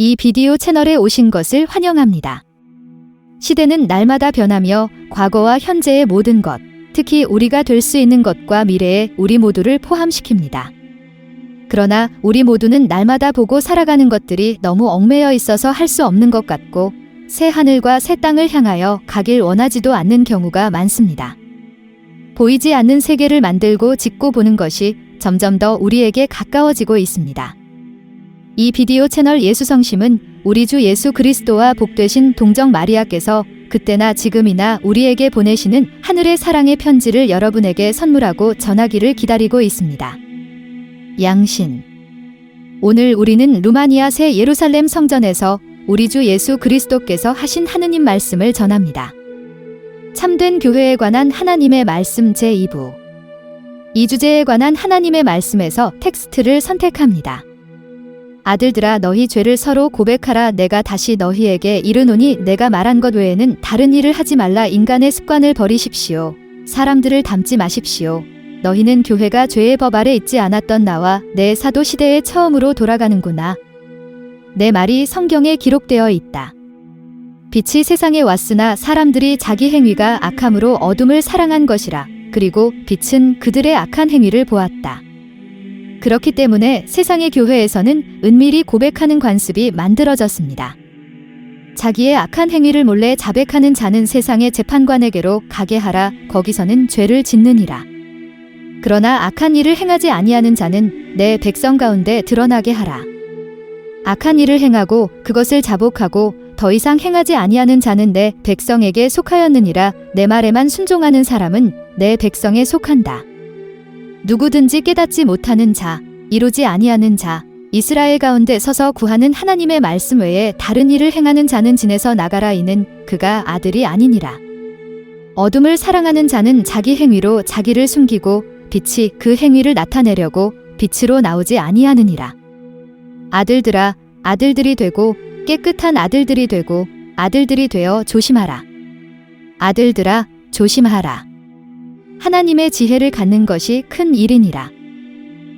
이 비디오 채널에 오신 것을 환영합니다. 시대는 날마다 변하며 과거와 현재의 모든 것, 특히 우리가 될 수 있는 것과 미래에 우리 모두를 포함시킵니다. 그러나 우리 모두는 날마다 보고 살아가는 것들이 너무 얽매여 있어서 할 수 없는 것 같고 새 하늘과 새 땅을 향하여 가길 원하지도 않는 경우가 많습니다. 보이지 않는 세계를 만들고 짓고 보는 것이 점점 더 우리에게 가까워지고 있습니다. 이 비디오 채널 예수성심은 우리 주 예수 그리스도와 복되신 동정 마리아께서 그때나 지금이나 우리에게 보내시는 하늘의 사랑의 편지를 여러분에게 선물하고 전하기를 기다리고 있습니다. 양신. 오늘 우리는 루마니아 새 예루살렘 성전에서 우리 주 예수 그리스도께서 하신 하느님 말씀을 전합니다. 참된 교회에 관한 하나님의 말씀 제2부. 이 주제에 관한 하나님의 말씀에서 텍스트를 선택합니다. 아들들아 너희 죄를 서로 고백하라. 내가 다시 너희에게 이르노니 내가 말한 것 외에는 다른 일을 하지 말라. 인간의 습관을 버리십시오. 사람들을 닮지 마십시오. 너희는 교회가 죄의 법 아래 있지 않았던 나와 내 사도 시대에 처음으로 돌아가는구나. 내 말이 성경에 기록되어 있다. 빛이 세상에 왔으나 사람들이 자기 행위가 악함으로 어둠을 사랑한 것이라. 그리고 빛은 그들의 악한 행위를 보았다. 그렇기 때문에 세상의 교회에서는 은밀히 고백하는 관습이 만들어졌습니다. 자기의 악한 행위를 몰래 자백하는 자는 세상의 재판관에게로 가게 하라. 거기서는 죄를 짓느니라. 그러나 악한 일을 행하지 아니하는 자는 내 백성 가운데 드러나게 하라. 악한 일을 행하고 그것을 자복하고 더 이상 행하지 아니하는 자는 내 백성에게 속하였느니라. 내 말에만 순종하는 사람은 내 백성에 속한다. 누구든지 깨닫지 못하는 자, 이루지 아니하는 자, 이스라엘 가운데 서서 구하는 하나님의 말씀 외에 다른 일을 행하는 자는 진에서 나가라. 이는 그가 아들이 아니니라. 어둠을 사랑하는 자는 자기 행위로 자기를 숨기고 빛이 그 행위를 나타내려고 빛으로 나오지 아니하느니라. 아들들아, 아들들이 되고 깨끗한 아들들이 되고 아들들이 되어 조심하라. 아들들아, 조심하라. 하나님의 지혜를 갖는 것이 큰 일이니라.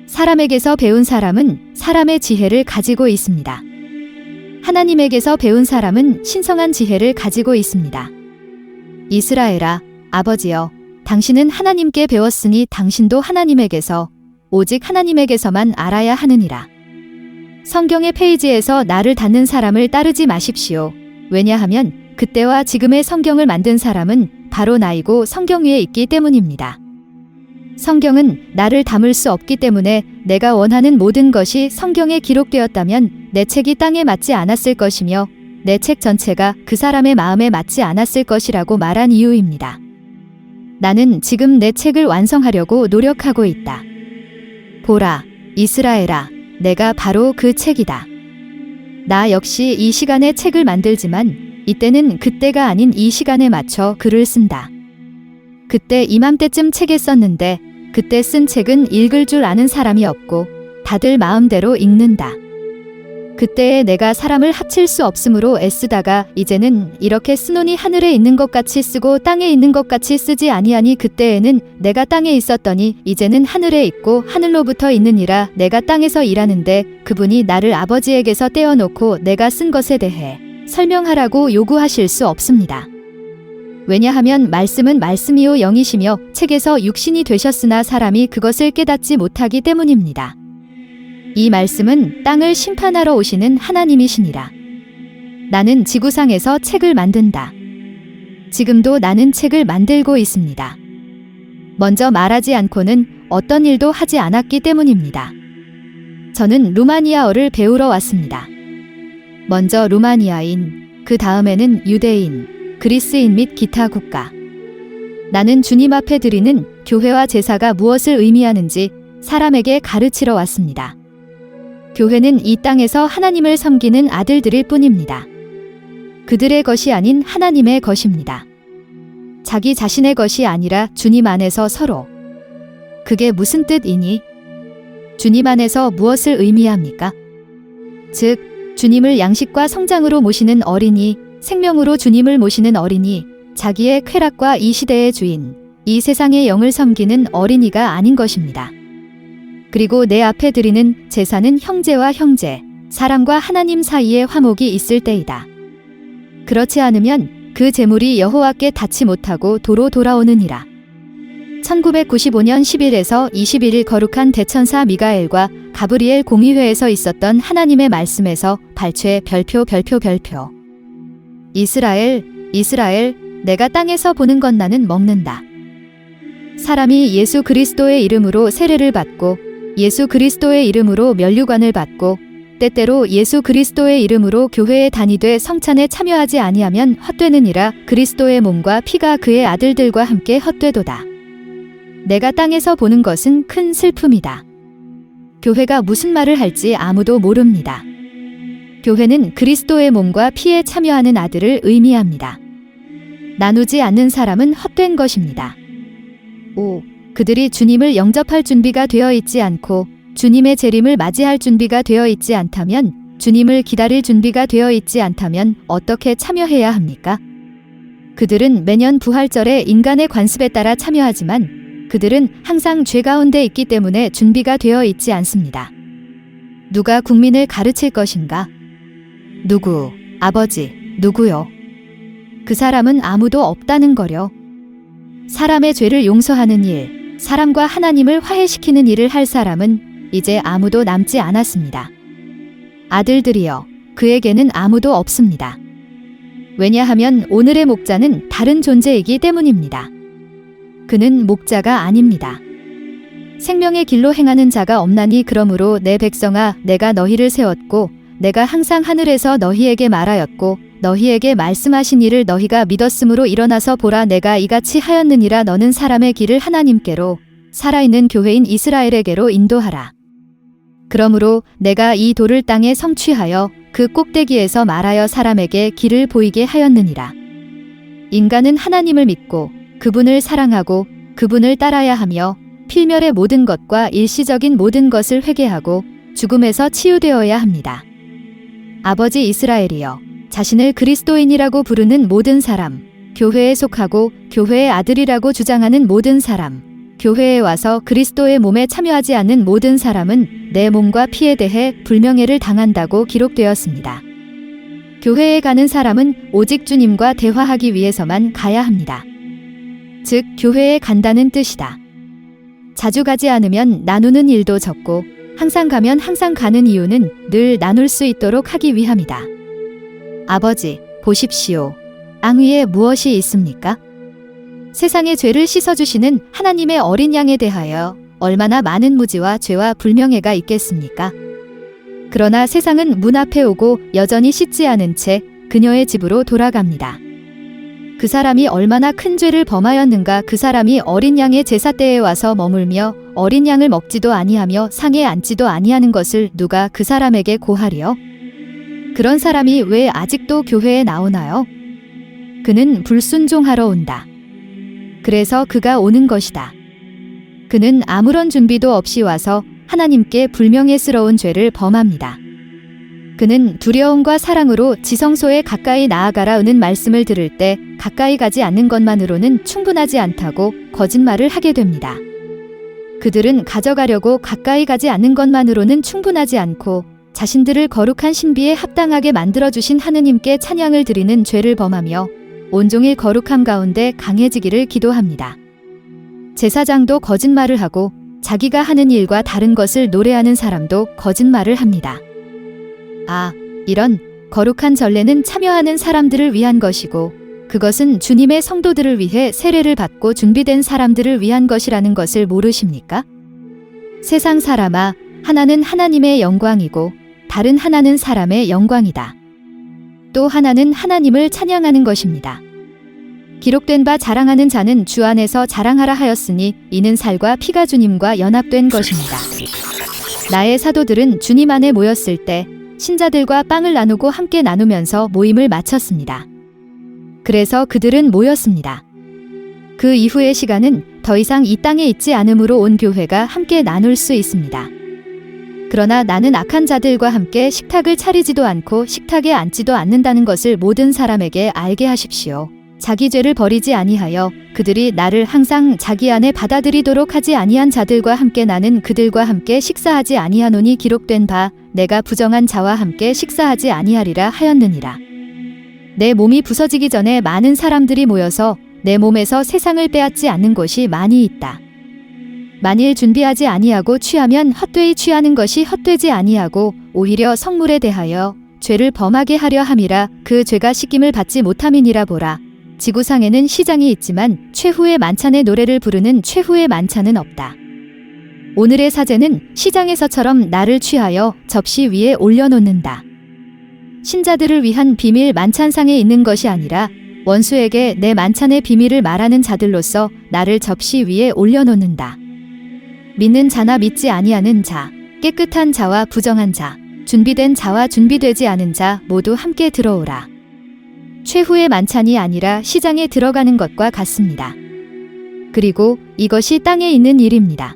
사람에게서 배운 사람은 사람의 지혜를 가지고 있습니다. 하나님에게서 배운 사람은 신성한 지혜를 가지고 있습니다. 이스라엘아, 아버지여, 당신은 하나님께 배웠으니 당신도 하나님에게서 오직 하나님에게서만 알아야 하느니라. 성경의 페이지에서 나를 닫는 사람을 따르지 마십시오. 왜냐하면 그때와 지금의 성경을 만든 사람은 바로 나이고 성경 위에 있기 때문입니다. 성경은 나를 담을 수 없기 때문에 내가 원하는 모든 것이 성경에 기록되었다면 내 책이 땅에 맞지 않았을 것이며 내 책 전체가 그 사람의 마음에 맞지 않았을 것이라고 말한 이유입니다. 나는 지금 내 책을 완성하려고 노력하고 있다. 보라, 이스라엘아, 내가 바로 그 책이다. 나 역시 이 시간에 책을 만들지만 이때는 그때가 아닌 이 시간에 맞춰 글을 쓴다. 그때 이맘때쯤 책에 썼는데 그때 쓴 책은 읽을 줄 아는 사람이 없고 다들 마음대로 읽는다. 그때에 내가 사람을 합칠 수 없으므로 애쓰다가 이제는 이렇게 쓰노니 하늘에 있는 것 같이 쓰고 땅에 있는 것 같이 쓰지 아니하니 그때에는 내가 땅에 있었더니 이제는 하늘에 있고 하늘로부터 있느니라. 내가 땅에서 일하는데 그분이 나를 아버지에게서 떼어놓고 내가 쓴 것에 대해 설명하라고 요구하실 수 없습니다. 왜냐하면 말씀은 말씀이요 영이시며 책에서 육신이 되셨으나 사람이 그것을 깨닫지 못하기 때문입니다. 이 말씀은 땅을 심판하러 오시는 하나님이시니라. 나는 지구상에서 책을 만든다. 지금도 나는 책을 만들고 있습니다. 먼저 말하지 않고는 어떤 일도 하지 않았기 때문입니다. 저는 루마니아어를 배우러 왔습니다. 먼저 루마니아인, 그 다음에는 유대인, 그리스인 및 기타 국가. 나는 주님 앞에 드리는 교회와 제사가 무엇을 의미하는지 사람에게 가르치러 왔습니다. 교회는 이 땅에서 하나님을 섬기는 아들들일 뿐입니다. 그들의 것이 아닌 하나님의 것입니다. 자기 자신의 것이 아니라 주님 안에서 서로. 그게 무슨 뜻이니? 주님 안에서 무엇을 의미합니까? 즉, 주님을 양식과 성장으로 모시는 어린이, 생명으로 주님을 모시는 어린이, 자기의 쾌락과 이 시대의 주인, 이 세상의 영을 섬기는 어린이가 아닌 것입니다. 그리고 내 앞에 드리는 제사는 형제와 형제, 사람과 하나님 사이에 화목이 있을 때이다. 그렇지 않으면 그 제물이 여호와께 닿지 못하고 도로 돌아오느니라. 1995년 10일에서 21일 거룩한 대천사 미가엘과 가브리엘 공의회에서 있었던 하나님의 말씀에서 발췌 별표. 이스라엘, 내가 땅에서 보는 것 나는 먹는다. 사람이 예수 그리스도의 이름으로 세례를 받고 예수 그리스도의 이름으로 면류관을 받고 때때로 예수 그리스도의 이름으로 교회에 다니되 성찬에 참여하지 아니하면 헛되느니라. 그리스도의 몸과 피가 그의 아들들과 함께 헛되도다. 내가 땅에서 보는 것은 큰 슬픔이다. 교회가 무슨 말을 할지 아무도 모릅니다. 교회는 그리스도의 몸과 피에 참여하는 아들을 의미합니다. 나누지 않는 사람은 헛된 것입니다. 5. 그들이 주님을 영접할 준비가 되어 있지 않고 주님의 재림을 맞이할 준비가 되어 있지 않다면, 주님을 기다릴 준비가 되어 있지 않다면 어떻게 참여해야 합니까? 그들은 매년 부활절에 인간의 관습에 따라 참여하지만 그들은 항상 죄 가운데 있기 때문에 준비가 되어 있지 않습니다. 누가 국민을 가르칠 것인가? 누구? 아버지, 누구요? 그 사람은 아무도 없다는 거려. 사람의 죄를 용서하는 일, 사람과 하나님을 화해시키는 일을 할 사람은 이제 아무도 남지 않았습니다. 아들들이여, 그에게는 아무도 없습니다. 왜냐하면 오늘의 목자는 다른 존재이기 때문입니다. 그는 목자가 아닙니다. 생명의 길로 행하는 자가 없나니 그러므로 내 백성아, 내가 너희를 세웠고 내가 항상 하늘에서 너희에게 말하였고 너희에게 말씀하신 이를 너희가 믿었으므로 일어나서 보라. 내가 이같이 하였느니라. 너는 사람의 길을 하나님께로, 살아있는 교회인 이스라엘에게로 인도하라. 그러므로 내가 이 돌을 땅에 성취하여 그 꼭대기에서 말하여 사람에게 길을 보이게 하였느니라. 인간은 하나님을 믿고 그분을 사랑하고 그분을 따라야 하며 필멸의 모든 것과 일시적인 모든 것을 회개하고 죽음에서 치유되어야 합니다. 아버지 이스라엘이여, 자신을 그리스도인이라고 부르는 모든 사람, 교회에 속하고 교회의 아들이라고 주장하는 모든 사람, 교회에 와서 그리스도의 몸에 참여하지 않는 모든 사람은 내 몸과 피에 대해 불명예를 당한다고 기록되었습니다. 교회에 가는 사람은 오직 주님과 대화하기 위해서만 가야 합니다. 즉, 교회에 간다는 뜻이다. 자주 가지 않으면 나누는 일도 적고 항상 가면 항상 가는 이유는 늘 나눌 수 있도록 하기 위함이다. 아버지, 보십시오. 앙 위에 무엇이 있습니까? 세상의 죄를 씻어주시는 하나님의 어린 양에 대하여 얼마나 많은 무지와 죄와 불명예가 있겠습니까? 그러나 세상은 문 앞에 오고 여전히 씻지 않은 채 그녀의 집으로 돌아갑니다. 그 사람이 얼마나 큰 죄를 범하였는가. 그 사람이 어린 양의 제사때에 와서 머물며 어린 양을 먹지도 아니하며 상에 앉지도 아니하는 것을 누가 그 사람에게 고하리요? 그런 사람이 왜 아직도 교회에 나오나요? 그는 불순종하러 온다. 그래서 그가 오는 것이다. 그는 아무런 준비도 없이 와서 하나님께 불명예스러운 죄를 범합니다. 그는 두려움과 사랑으로 지성소에 가까이 나아가라는 말씀을 들을 때 가까이 가지 않는 것만으로는 충분하지 않다고 거짓말을 하게 됩니다. 그들은 가져가려고 가까이 가지 않는 것만으로는 충분하지 않고 자신들을 거룩한 신비에 합당하게 만들어주신 하느님께 찬양을 드리는 죄를 범하며 온종일 거룩함 가운데 강해지기를 기도합니다. 제사장도 거짓말을 하고 자기가 하는 일과 다른 것을 노래하는 사람도 거짓말을 합니다. 이런 거룩한 전례는 참여하는 사람들을 위한 것이고 그것은 주님의 성도들을 위해 세례를 받고 준비된 사람들을 위한 것이라는 것을 모르십니까? 세상 사람아, 하나는 하나님의 영광이고 다른 하나는 사람의 영광이다. 또 하나는 하나님을 찬양하는 것입니다. 기록된 바 자랑하는 자는 주 안에서 자랑하라 하였으니 이는 살과 피가 주님과 연합된 것입니다. 나의 사도들은 주님 안에 모였을 때 신자들과 빵을 나누고 함께 나누면서 모임을 마쳤습니다. 그래서 그들은 모였습니다. 그 이후의 시간은 더 이상 이 땅에 있지 않으므로 온 교회가 함께 나눌 수 있습니다. 그러나 나는 악한 자들과 함께 식탁을 차리지도 않고 식탁에 앉지도 않는다는 것을 모든 사람에게 알게 하십시오. 자기 죄를 버리지 아니하여 그들이 나를 항상 자기 안에 받아들이도록 하지 아니한 자들과 함께 나는 그들과 함께 식사하지 아니하노니 기록된 바 내가 부정한 자와 함께 식사하지 아니하리라 하였느니라. 내 몸이 부서지기 전에 많은 사람들이 모여서 내 몸에서 세상을 빼앗지 않는 곳이 많이 있다. 만일 준비하지 아니하고 취하면 헛되이 취하는 것이 헛되지 아니하고 오히려 성물에 대하여 죄를 범하게 하려 함이라 그 죄가 씻김을 받지 못함이니라 보라. 지구상에는 시장이 있지만 최후의 만찬의 노래를 부르는 최후의 만찬은 없다. 오늘의 사제는 시장에서처럼 나를 취하여 접시 위에 올려놓는다. 신자들을 위한 비밀 만찬상에 있는 것이 아니라 원수에게 내 만찬의 비밀을 말하는 자들로서 나를 접시 위에 올려놓는다. 믿는 자나 믿지 아니하는 자, 깨끗한 자와 부정한 자, 준비된 자와 준비되지 않은 자 모두 함께 들어오라. 최후의 만찬이 아니라 시장에 들어가는 것과 같습니다. 그리고 이것이 땅에 있는 일입니다.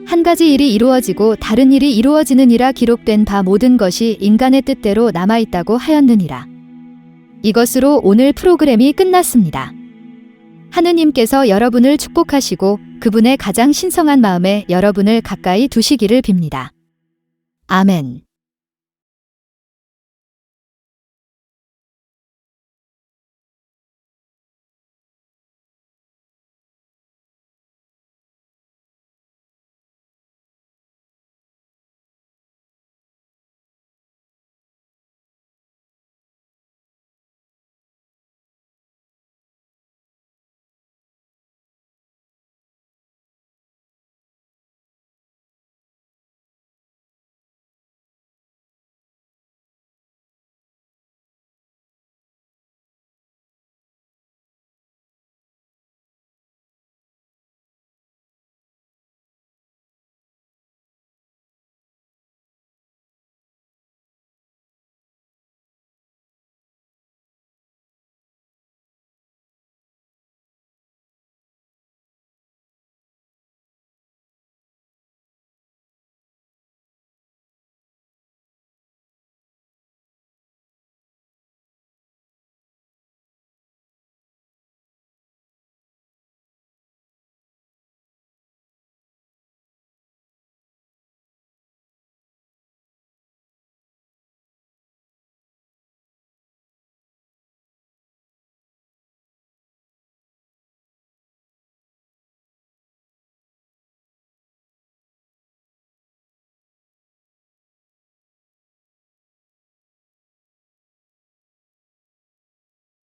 한 가지 일이 이루어지고 다른 일이 이루어지느니라 기록된 바 모든 것이 인간의 뜻대로 남아있다고 하였느니라. 이것으로 오늘 프로그램이 끝났습니다. 하느님께서 여러분을 축복하시고 그분의 가장 신성한 마음에 여러분을 가까이 두시기를 빕니다. 아멘.